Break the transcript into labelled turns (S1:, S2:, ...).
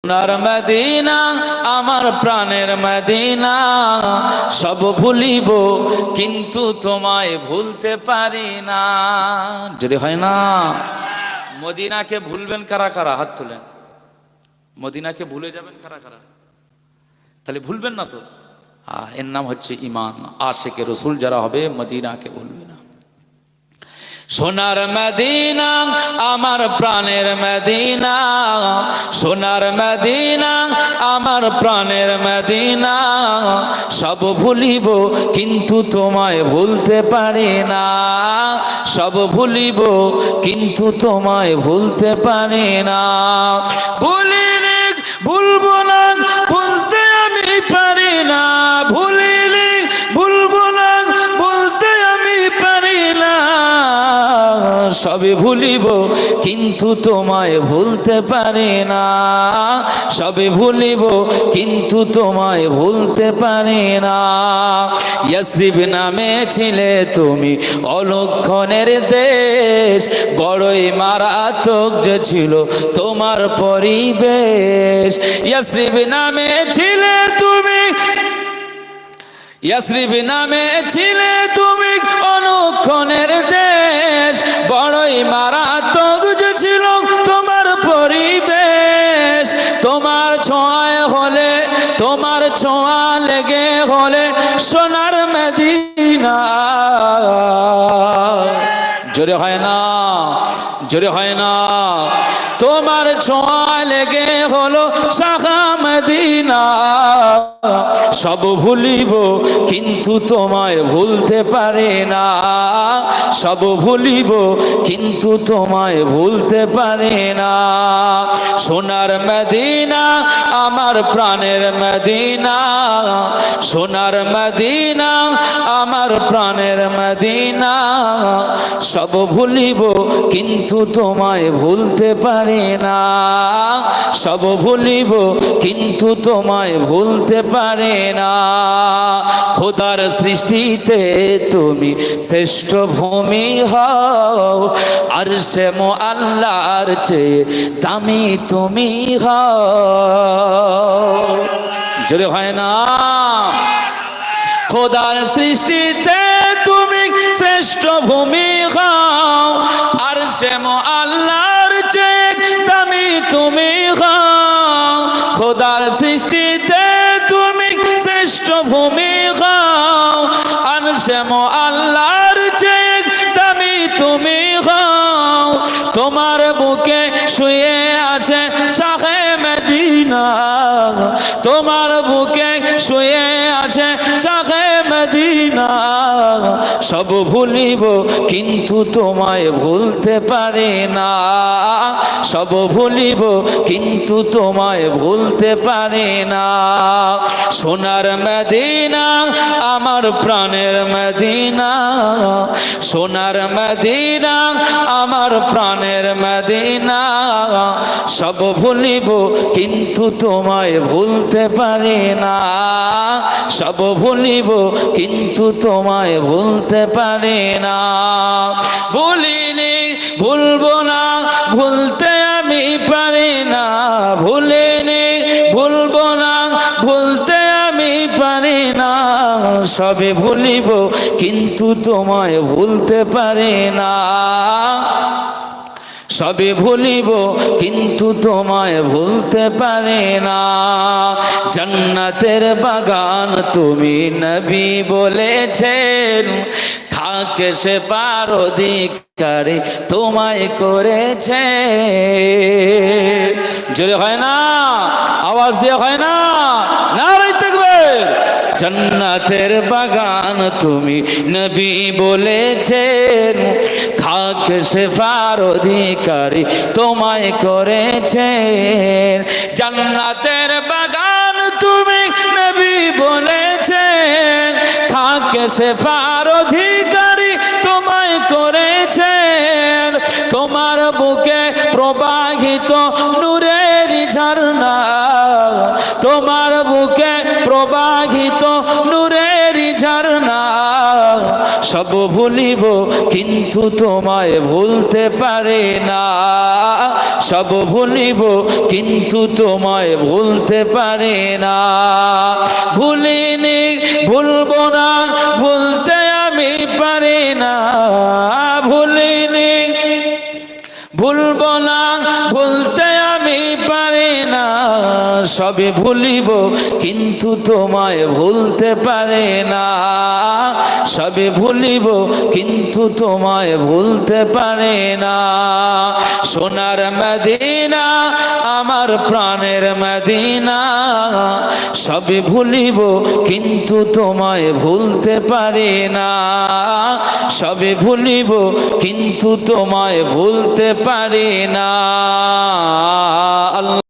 S1: সোনার মদিনা আমার প্রাণের মদিনা, সব ভুলিব কিন্তু তোমায় ভুলতে পারি না। যদি হয় না, মদিনাকে ভুলবেন কারা কারা? হাত তুলেন। মদিনাকে ভুলে যাবেন কারা কারা? তাহলে ভুলবেন না তো। এর নাম হচ্ছে ঈমান। আশিকে রসুল যারা হবে মদিনাকে ভুলবে না। সোনার মদিনা আমার প্রাণের মদিনা, সোনার মদিনা আমার প্রাণের মদিনা, সব ভুলিব কিন্তু তোমায় ভুলতে পারি না। সব ভুলিব কিন্তু তোমায় ভুলতে পারি না। ভুলিনি ভুলবো না, ভুলতে আমি পারি না। ভুলিনি ভুলবো না, বলতে আমি পারি না। সবে ভুলিব কিন্তু তোমায় ভুলতে পারি না। সবে ভুলিব কিন্তু তোমায় ভুলতে পারি না। ইয়াসরিব নামে ছিলে তুমি অলক্ষণের দেশ, বড়ই মারাত্মক যে ছিল তোমার পরিবেশ। ইয়াসরিব নামে ছিলে তুমি, ইয়াসরিব নামে ছিলে তুমি অনুক্ষণের দেশ, বড়ই মারাত্মক যে ছিল তোমার পরিবেশ। তোমার ছোঁয়ায় হলে, তোমার ছোঁয়া লেগে হলে সোনার মদিনা। জোরে হয় না, জোরে হয় না। তোমার ছোঁয়া লেগে হলো শাখা মদিনা। সব ভুলিব কিন্তু তোমায় ভুলতে পারি না। সব ভুলিব কিন্তু তোমায় ভুলতে পারি না। সোনার মদিনা আমার প্রাণের মদিনা, সোনার মদিনা আমার প্রাণের মদিনা, সব ভুলিব কিন্তু তোমায় ভুলতে পারি না। সব ভুলিব কিন্তু তোমায় ভুলতে পারি না। খোদার সৃষ্টিতে তুমি শ্রেষ্ঠ ভূমি হও, আরশে মুআল্লার চেয়ে দামি তুমি হও। জোরে হয় না। খোদার সৃষ্টিতে তুমি শ্রেষ্ঠ ভূমি হও, আরশে মুআল্লার চেয়ে দামি তুমি হও। খোদার সৃষ্টিতে তুমি শ্রেষ্ঠ ভূমি হও, আরশে মুআল্লার চেয়ে দামি তুমি হও। তোমার বুকে শুয়ে আছে শাহে মদিনা, তোমার বুকে শুয়ে আছে শাহে মদিনা। সব ভুলিব কিন্তু তোমায় ভুলতে পারি না। সব ভুলিব কিন্তু তোমায় ভুলতে পারি না। সোনার মদিনা আমার প্রাণের মদিনা, সোনার মদিনা আমার প্রাণের মদিনা, সব ভুলিব কিন্তু তোমায় ভুলতে পারি না। সব ভুলিব কিন্তু তোমায় ভুলতে পারি না। ভুলিনি ভুলবো না, ভুলতে আমি পারি না। ভুলিনি ভুলবো না, ভুলতে আমি পারি না। সবে ভুলিব কিন্তু তোমায় ভুলতে পারি না। সবে ভুলিব কিন্তু তোমায় ভুলতে পারি না। জান্নাতের বাগান তুমি নবী বলেছেন, খাকে সে পার অধিকারী তোমায় করেছে। জোরে হয় না, আওয়াজ দিয়ে হয় না। নারে তাকবীর। জান্নাতের বাগান তুমি নবী বলেছেন, খাকে সে পার অধিকারী তোমায় করেছেন। জান্নাতের বাগান তুমি নবী বলেছেন, খাকে সে পার অধিকারী তোমায় করেছেন। তোমার বুকে প্রবাহিত নূরের ঝর্ণা, তোমার বুকে প্রবাহিত নূরের ঝর্ণা, সব ভুলিব কিন্তু তোমায় ভুলতে পারে না, সব ভুলিব কিন্তু তোমায় ভুলতে পারে না। ভুলিনি ভুলবো না, ভুলতে আমি পারি না, ভুলিনি ভুলবো না, ভুলতে আমি পারি না, সবে ভুলিব কিন্তু তোমায় ভুলতে পারে না, সবে ভুলিব কিন্তু তোমায় ভুলতে পারে না। সোনার মদিনা আমার প্রাণের মদিনা, সবে ভুলিব কিন্তু তোমায় ভুলতে পারে না, সবে ভুলিব কিন্তু তোমায় ভুলতে পারে না। আল্লাহ